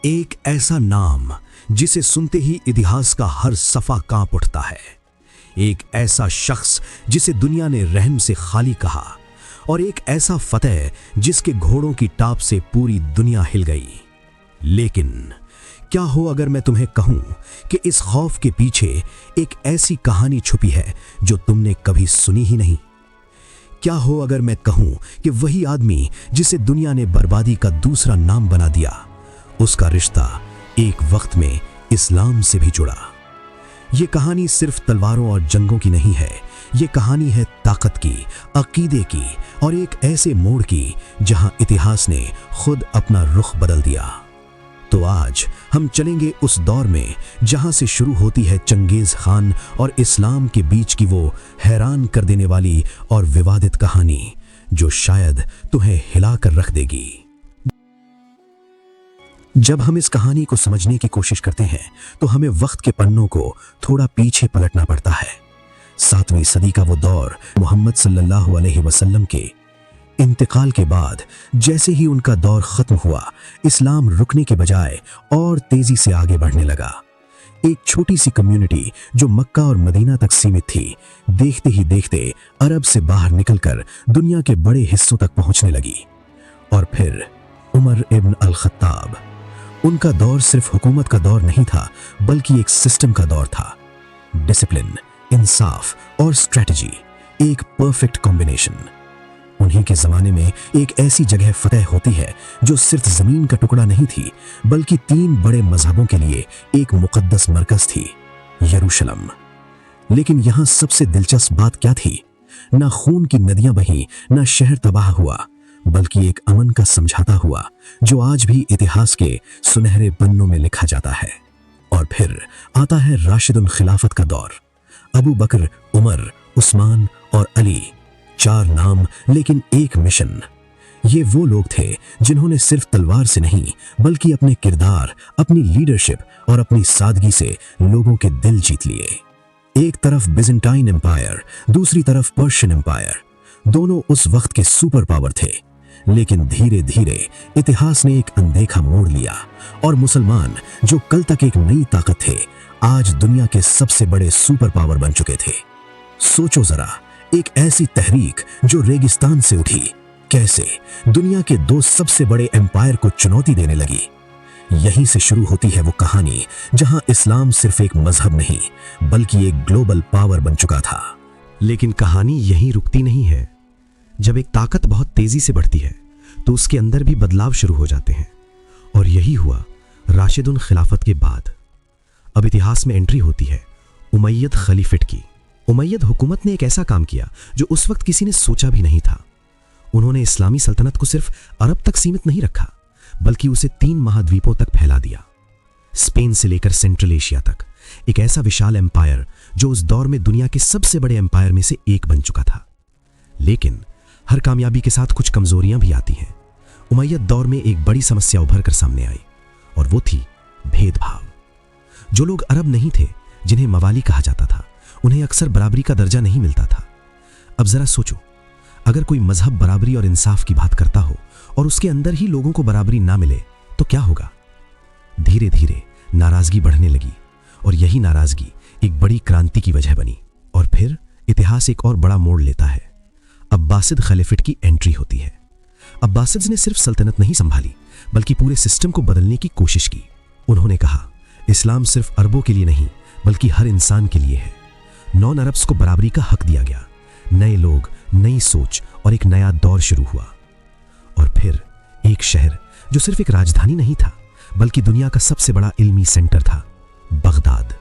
एक ऐसा नाम जिसे सुनते ही इतिहास का हर सफा कांप उठता है। एक ऐसा शख्स जिसे दुनिया ने रहम से खाली कहा, और एक ऐसा फतेह जिसके घोड़ों की टाप से पूरी दुनिया हिल गई। लेकिन क्या हो अगर मैं तुम्हें कहूं कि इस खौफ के पीछे एक ऐसी कहानी छुपी है जो तुमने कभी सुनी ही नहीं। क्या हो अगर मैं कहूं कि वही आदमी जिसे दुनिया ने बर्बादी का दूसरा नाम बना दिया, उसका रिश्ता एक वक्त में इस्लाम से भी जुड़ा। ये कहानी सिर्फ तलवारों और जंगों की नहीं है, ये कहानी है ताकत की, अकीदे की और एक ऐसे मोड़ की जहां इतिहास ने खुद अपना रुख बदल दिया। तो आज हम चलेंगे उस दौर में जहां से शुरू होती है चंगेज खान और इस्लाम के बीच की वो हैरान कर देने वाली और विवादित कहानी जो शायद तुम्हें हिला कर रख देगी। जब हम इस कहानी को समझने की कोशिश करते हैं तो हमें वक्त के पन्नों को थोड़ा पीछे पलटना पड़ता है। 7वीं सदी का वो दौर, मोहम्मद सल्लल्लाहु अलैहि वसल्लम के इंतकाल के बाद जैसे ही उनका दौर खत्म हुआ, इस्लाम रुकने के बजाय और तेजी से आगे बढ़ने लगा। एक छोटी सी कम्युनिटी जो मक्का और मदीना तक सीमित थी, देखते ही देखते अरब से बाहर निकलकर दुनिया के बड़े हिस्सों तक पहुंचने लगी। और फिर उमर इब्न अल खत्ताब, उनका दौर सिर्फ हुकूमत का दौर नहीं था बल्कि एक सिस्टम का दौर था। डिसिप्लिन, इंसाफ और स्ट्रेटजी, एक परफेक्ट कॉम्बिनेशन। उन्हीं के जमाने में एक ऐसी जगह फतेह होती है जो सिर्फ जमीन का टुकड़ा नहीं थी बल्कि 3 बड़े मजहबों के लिए एक मुकद्दस मरकज थी, यरूशलेम। लेकिन यहां सबसे दिलचस्प बात क्या थी? ना खून की नदियां बहीं, ना शहर तबाह हुआ, बल्कि एक अमन का समझौता हुआ जो आज भी इतिहास के सुनहरे पन्नों में लिखा जाता है। और फिर आता है राशिदुल खिलाफत का दौर। अबू बकर, उमर, उस्मान और अली, 4 नाम लेकिन एक मिशन। ये वो लोग थे जिन्होंने सिर्फ तलवार से नहीं बल्कि अपने किरदार, अपनी लीडरशिप और अपनी सादगी से लोगों के दिल जीत लिए। एक तरफ बिजेंटाइन एम्पायर, दूसरी तरफ पर्शियन एम्पायर। दोनों उस वक्त के सुपर पावर थे। लेकिन धीरे धीरे इतिहास ने एक अनदेखा मोड़ लिया और मुसलमान, जो कल तक एक नई ताकत थे, आज दुनिया के सबसे बड़े सुपर पावर बन चुके थे। सोचो जरा, एक ऐसी तहरीक जो रेगिस्तान से उठी, कैसे दुनिया के 2 सबसे बड़े एम्पायर को चुनौती देने लगी। यहीं से शुरू होती है वो कहानी जहां इस्लाम सिर्फ एक मजहब नहीं बल्कि एक ग्लोबल पावर बन चुका था। लेकिन कहानी यहीं रुकती नहीं है। जब एक ताकत बहुत तेजी से बढ़ती है तो उसके अंदर भी बदलाव शुरू हो जाते हैं, और यही हुआ राशिदुल खिलाफत के बाद। अब इतिहास में एंट्री होती है उमैयद खलीफेट की। उमैयद हुकूमत ने एक ऐसा काम किया जो उस वक्त किसी ने सोचा भी नहीं था। उन्होंने इस्लामी सल्तनत को सिर्फ अरब तक सीमित नहीं रखा बल्कि उसे 3 महाद्वीपों तक फैला दिया। स्पेन से लेकर सेंट्रल एशिया तक एक ऐसा विशाल एम्पायर जो उस दौर में दुनिया के सबसे बड़े एम्पायर में से एक बन चुका था। लेकिन हर कामयाबी के साथ कुछ कमजोरियां भी आती हैं। उमैयद दौर में एक बड़ी समस्या उभर कर सामने आई, और वो थी भेदभाव। जो लोग अरब नहीं थे, जिन्हें मवाली कहा जाता था, उन्हें अक्सर बराबरी का दर्जा नहीं मिलता था। अब जरा सोचो, अगर कोई मजहब बराबरी और इंसाफ की बात करता हो और उसके अंदर ही लोगों को बराबरी ना मिले तो क्या होगा? धीरे धीरे नाराजगी बढ़ने लगी, और यही नाराजगी एक बड़ी क्रांति की वजह बनी। और फिर इतिहास एक और बड़ा मोड़ लेता है। अब्बासिद खलीफेट की एंट्री होती है। अब्बासिद्स ने सिर्फ सल्तनत नहीं संभाली बल्कि पूरे सिस्टम को बदलने की कोशिश की। उन्होंने कहा, इस्लाम सिर्फ अरबों के लिए नहीं बल्कि हर इंसान के लिए है। नॉन अरब्स को बराबरी का हक दिया गया। नए लोग, नई सोच और एक नया दौर शुरू हुआ। और फिर एक शहर जो सिर्फ एक राजधानी नहीं था बल्कि दुनिया का सबसे बड़ा इल्मी सेंटर था, बगदाद।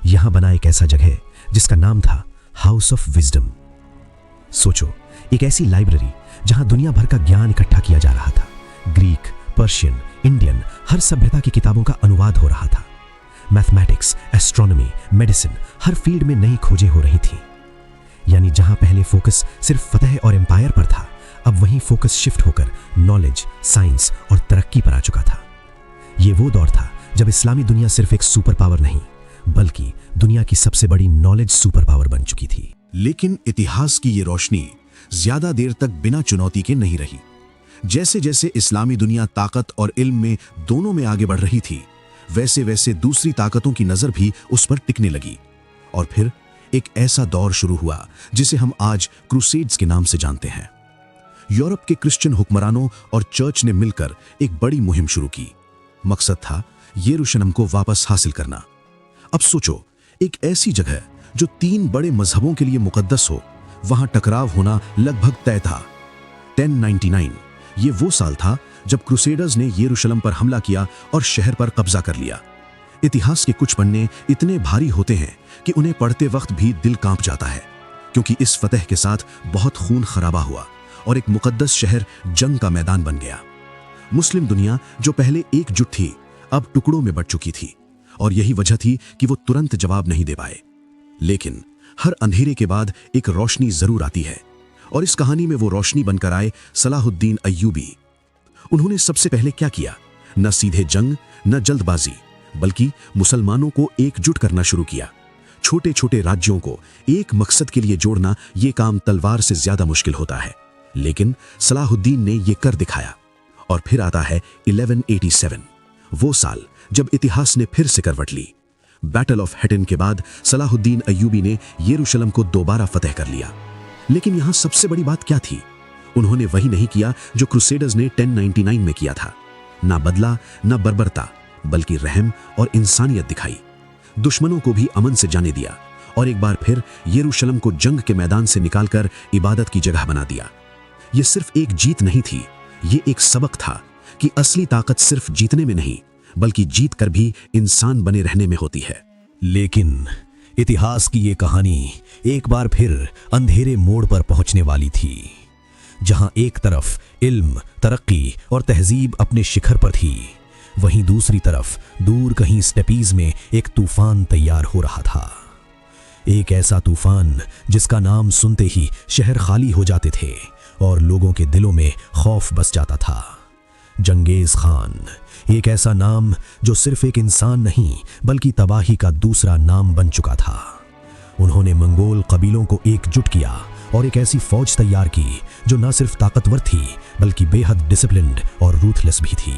यहां बना एक ऐसा जगह जिसका नाम था हाउस ऑफ विजडम। सोचो, एक ऐसी लाइब्रेरी जहां दुनिया भर का ज्ञान इकट्ठा किया जा रहा था। ग्रीक, पर्शियन, इंडियन, हर सभ्यता की किताबों का अनुवाद हो रहा था। मैथमेटिक्स, एस्ट्रोनॉमी, मेडिसिन, हर फील्ड में नई खोजें हो रही थीं। यानी जहां पहले फोकस सिर्फ फतेह और एम्पायर पर था, अब वहीं फोकस शिफ्ट होकर नॉलेज, साइंस और तरक्की पर आ चुका था। यह वो दौर था जब इस्लामी दुनिया सिर्फ एक सुपर पावर नहीं बल्कि दुनिया की सबसे बड़ी नॉलेज सुपर पावर बन चुकी थी। लेकिन इतिहास की ये रोशनी ज्यादा देर तक बिना चुनौती के नहीं रही। जैसे जैसे इस्लामी दुनिया ताकत और इल्म में दोनों में आगे बढ़ रही थी, वैसे वैसे दूसरी ताकतों की नजर भी उस पर टिकने लगी। और फिर एक ऐसा दौर शुरू हुआ जिसे हम आज क्रूसेड्स के नाम से जानते हैं। यूरोप के क्रिश्चियन हुक्मरानों और चर्च ने मिलकर एक बड़ी मुहिम शुरू की। मकसद था यरूशलेम को वापस हासिल करना। अब सोचो, एक ऐसी जगह जो 3 बड़े मजहबों के लिए मुकद्दस हो, वहां टकराव होना लगभग तय था। 1099 ये वो साल था जब क्रूसेडर्स ने यरूशलेम पर हमला किया और शहर पर कब्जा कर लिया। इतिहास के कुछ पन्ने इतने भारी होते हैं कि उन्हें पढ़ते वक्त भी दिल कांप जाता है, क्योंकि इस फतह के साथ बहुत खून खराबा हुआ और एक मुकद्दस शहर जंग का मैदान बन गया। मुस्लिम दुनिया जो पहले एकजुट थी, अब टुकड़ों में बंट चुकी थी, और यही वजह थी कि वो तुरंत जवाब नहीं दे पाए। लेकिन हर अंधेरे के बाद एक रोशनी जरूर आती है, और इस कहानी में वो रोशनी बनकर आए सलाहुद्दीन अय्यूबी। उन्होंने सबसे पहले क्या किया? न सीधे जंग, न जल्दबाजी, बल्कि मुसलमानों को एकजुट करना शुरू किया। छोटे छोटे राज्यों को एक मकसद के लिए जोड़ना ये काम तलवार से ज्यादा मुश्किल होता है, लेकिन सलाहुद्दीन ने ये कर दिखाया। और फिर आता है 1187, वो साल जब इतिहास ने फिर से करवट ली। बैटल ऑफ हेटिन के बाद सलाहुद्दीन अय्यूबी ने यरूशलेम को दोबारा फतह कर लिया। लेकिन यहां सबसे बड़ी बात क्या थी? उन्होंने वही नहीं किया जो क्रूसेडर्स ने 1099 में किया था। ना बदला, ना बर्बरता, बल्कि रहम और इंसानियत दिखाई। दुश्मनों को भी अमन से जाने दिया, और एक बार फिर यरूशलेम को जंग के मैदान से निकालकर इबादत की जगह बना दिया। यह सिर्फ एक जीत नहीं थी, ये एक सबक था कि असली ताकत सिर्फ जीतने में नहीं, बल्कि जीत कर भी इंसान बने रहने में होती है। लेकिन इतिहास की ये कहानी एक बार फिर अंधेरे मोड़ पर पहुंचने वाली थी, जहां एक तरफ इल्म, तरक्की और तहजीब अपने शिखर पर थी, वहीं दूसरी तरफ दूर कहीं स्टेपीज में एक तूफान तैयार हो रहा था। एक ऐसा तूफान जिसका नाम सुनते ही शहर खाली हो जाते थे और लोगों के दिलों में खौफ बस जाता था। जंगेज खान, एक ऐसा नाम जो सिर्फ एक इंसान नहीं बल्कि तबाही का दूसरा नाम बन चुका था। उन्होंने मंगोल कबीलों को एकजुट किया और एक ऐसी फौज तैयार की जो न सिर्फ ताकतवर थी बल्कि बेहद डिसिप्लिन्ड और रूथलेस भी थी।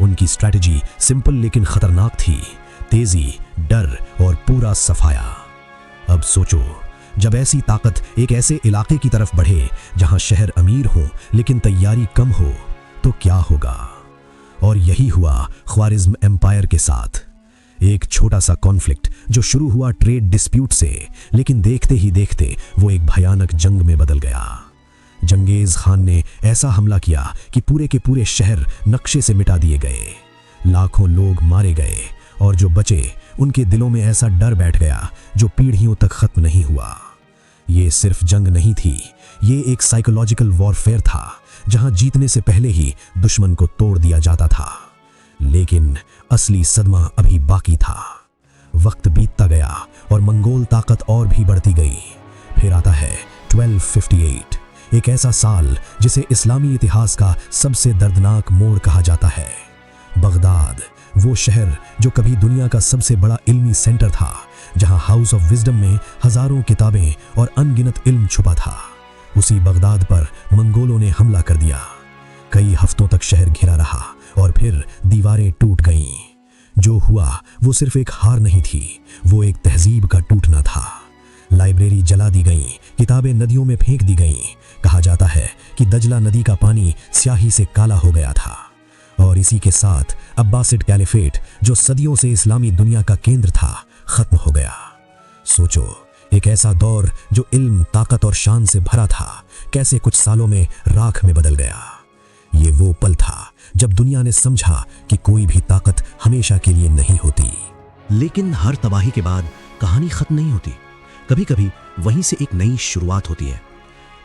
उनकी स्ट्रैटेजी सिंपल लेकिन खतरनाक थी, तेजी, डर और पूरा सफाया। अब सोचो, जब ऐसी ताकत एक ऐसे इलाके की तरफ बढ़े जहां शहर अमीर हो लेकिन तैयारी कम हो, तो क्या होगा? और यही हुआ ख्वारिज्म एम्पायर के साथ। एक छोटा सा कॉन्फ्लिक्ट जो शुरू हुआ ट्रेड डिस्प्यूट से, लेकिन देखते ही देखते वो एक भयानक जंग में बदल गया। जंगेज खान ने ऐसा हमला किया कि पूरे के पूरे शहर नक्शे से मिटा दिए गए। लाखों लोग मारे गए और जो बचे उनके दिलों में ऐसा डर बैठ गया जो पीढ़ियों तक खत्म नहीं हुआ। ये सिर्फ जंग नहीं थी, ये एक साइकोलॉजिकल वॉरफेयर था जहां जीतने से पहले ही दुश्मन को तोड़ दिया जाता था। लेकिन असली सदमा अभी बाकी था। वक्त बीतता गया और मंगोल ताकत और भी बढ़ती गई। फिर आता है 1258, एक ऐसा साल जिसे इस्लामी इतिहास का सबसे दर्दनाक मोड़ कहा जाता है। बगदाद, वो शहर जो कभी दुनिया का सबसे बड़ा इल्मी सेंटर था, जहां हाउस ऑफ विजडम में हजारों किताबें और अनगिनत इल्म छुपा था, उसी बगदाद पर मंगोलों ने हमला कर दिया। कई हफ्तों तक शहर घिरा रहा और फिर दीवारें टूट गईं। जो हुआ वो सिर्फ एक हार नहीं थी, वो एक तहजीब का टूटना था। लाइब्रेरी जला दी गईं, किताबें नदियों में फेंक दी गईं। कहा जाता है कि दजला नदी का पानी स्याही से काला हो गया था। और इसी के साथ अब्बासिड कैलिफेट, जो सदियों से इस्लामी दुनिया का केंद्र था, खत्म हो गया। सोचो, एक ऐसा दौर जो इल्म, ताकत और शान से भरा था, कैसे कुछ सालों में राख में बदल गया। ये वो पल था जब दुनिया ने समझा कि कोई भी ताकत हमेशा के लिए नहीं होती। लेकिन हर तबाही के बाद कहानी खत्म नहीं होती। कभी कभी वहीं से एक नई शुरुआत होती है।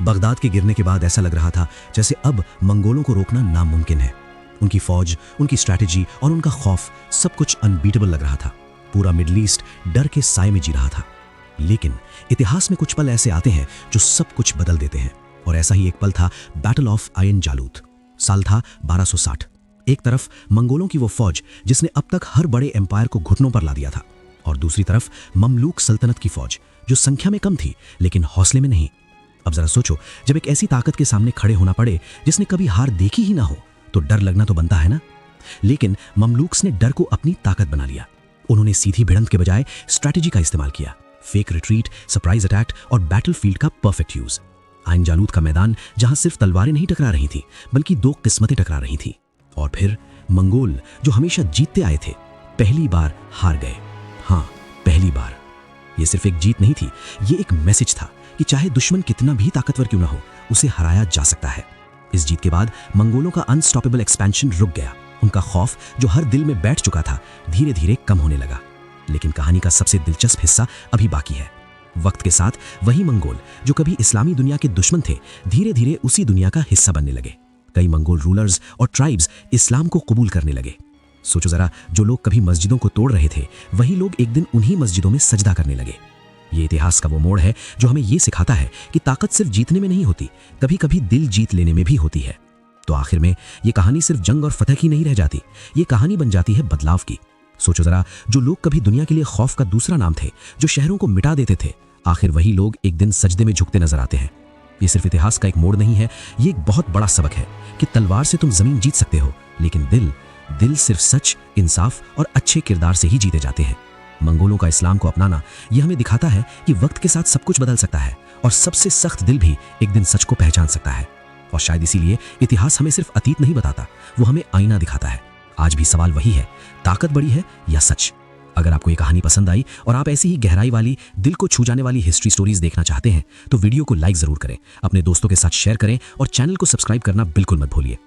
बगदाद के गिरने के बाद ऐसा लग रहा था जैसे अब मंगोलों को रोकना नामुमकिन है। उनकी फौज, उनकी स्ट्रैटेजी और उनका खौफ, सब कुछ अनबीटेबल लग रहा था। पूरा मिडल ईस्ट डर के साए में जी रहा था। लेकिन इतिहास में कुछ पल ऐसे आते हैं जो सब कुछ बदल देते हैं, और ऐसा ही एक पल था बैटल ऑफ आयन जालूत। साल था 1260। एक तरफ मंगोलों की वो फौज जिसने अब तक हर बड़े एम्पायर को घुटनों पर ला दिया था, और दूसरी तरफ ममलूक सल्तनत की फौज जो संख्या में कम थी लेकिन हौसले में नहीं। अब जरा सोचो, जब एक ऐसी ताकत के सामने खड़े होना पड़े जिसने कभी हार देखी ही ना हो, तो डर लगना तो बनता है ना। लेकिन ममलूक्स ने डर को अपनी ताकत बना लिया। उन्होंने सीधी भिड़ंत के बजाय स्ट्रैटेजी का इस्तेमाल किया। फेक रिट्रीट, सरप्राइज अटैक और बैटलफील्ड का परफेक्ट यूज। आइन जालूत का मैदान जहां सिर्फ तलवारें नहीं टकरा रही थी, बल्कि दो किस्मतें टकरा रही थी। और फिर मंगोल, जो हमेशा जीतते आए थे, पहली बार हार गए। हाँ, पहली बार। यह सिर्फ एक जीत नहीं थी, ये एक मैसेज था कि चाहे दुश्मन कितना भी ताकतवर क्यों ना हो, उसे हराया जा सकता है। इस जीत के बाद मंगोलों का अनस्टॉपेबल एक्सपेंशन रुक गया। उनका खौफ, जो हर दिल में बैठ चुका था, धीरे धीरे कम होने लगा। लेकिन कहानी का सबसे दिलचस्प हिस्सा अभी बाकी है। वक्त के साथ वही मंगोल जो कभी इस्लामी दुनिया के दुश्मन थे, धीरे धीरे उसी दुनिया का हिस्सा बनने लगे। कई मंगोल रूलर्स और ट्राइब्स इस्लाम को कबूल करने लगे। सोचो जरा, जो लोग कभी मस्जिदों को तोड़ रहे थे, वही लोग एक दिन उन्हीं मस्जिदों में सजदा करने लगे। ये इतिहास का वो मोड़ है जो हमें ये सिखाता है कि ताकत सिर्फ जीतने में नहीं होती, कभी कभी दिल जीत लेने में भी होती है। तो आखिर में ये कहानी सिर्फ जंग और फतह की नहीं रह जाती, ये कहानी बन जाती है बदलाव की। सोचो जरा, जो लोग कभी दुनिया के लिए खौफ का दूसरा नाम थे, जो शहरों को मिटा देते थे, आखिर वही लोग एक दिन सजदे में झुकते नजर आते हैं। ये सिर्फ इतिहास का एक मोड़ नहीं है, ये एक बहुत बड़ा सबक है कि तलवार से तुम जमीन जीत सकते हो, लेकिन दिल सिर्फ सच, इंसाफ और अच्छे किरदार से ही जीते जाते हैं। मंगोलों का इस्लाम को अपनाना यह हमें दिखाता है कि वक्त के साथ सब कुछ बदल सकता है और सबसे सख्त दिल भी एक दिन सच को पहचान सकता है। और शायद इसीलिए इतिहास हमें सिर्फ अतीत नहीं बताता, वो हमें आईना दिखाता है। आज भी सवाल वही है, ताकत बड़ी है या सच? अगर आपको ये कहानी पसंद आई और आप ऐसी ही गहराई वाली, दिल को छू जाने वाली हिस्ट्री स्टोरीज देखना चाहते हैं, तो वीडियो को लाइक जरूर करें, अपने दोस्तों के साथ शेयर करें और चैनल को सब्सक्राइब करना बिल्कुल मत भूलिए।